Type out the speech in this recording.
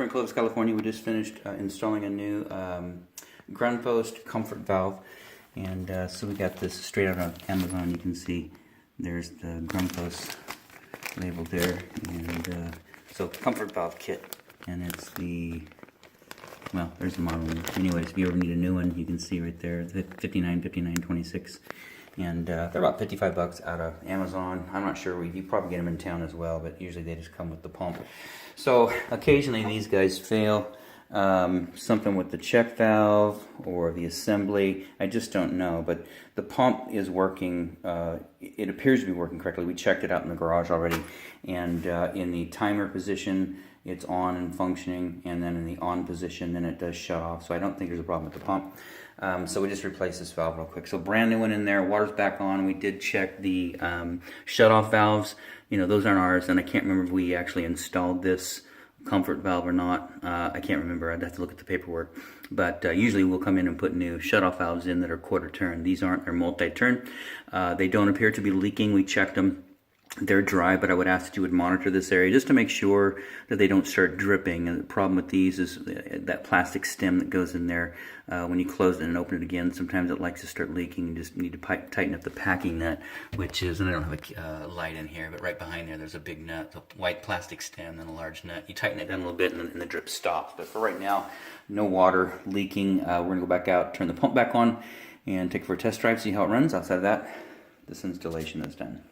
We're in Clovis, California. We just finished installing a new ground post comfort valve, and so we got this straight out of Amazon. You can see there's the ground post labeled there, and so comfort valve kit, and it's the, well, there's the model. Anyways, if you ever need a new one, you can see right there, the 59.26, and they're about $55 out of Amazon. I'm not sure, you probably get them in town as well, but usually they just come with the pump. So occasionally these guys fail, something with the check valve or the assembly, I just don't know, but the pump is working. It appears to be working correctly. We checked it out in the garage already, and in the timer position it's on and functioning, and then in the on position then it does shut off, so I don't think there's a problem with the pump. So we just replaced this valve real quick. So brand new one in there, water's back on. We did check the shut off valves. You know, those aren't ours, and I can't remember if we actually installed this comfort valve or not. I can't remember. I'd have to look at the paperwork. But usually we'll come in and put new shut-off valves in that are quarter turn. These aren't. They're multi-turn. They don't appear to be leaking. We checked them. They're dry, but I would ask that you would monitor this area just to make sure that they don't start dripping. And the problem with these is that plastic stem that goes in there. When you close it and open it again, sometimes it likes to start leaking. You just need to tighten up the packing nut, which is, and I don't have a light in here, but right behind there, there's a big nut, a white plastic stem, and a large nut. You tighten it down a little bit, and the drip stops. But for right now, no water leaking. We're going to go back out, turn the pump back on, and take it for a test drive, see how it runs. Outside of that, this installation is done.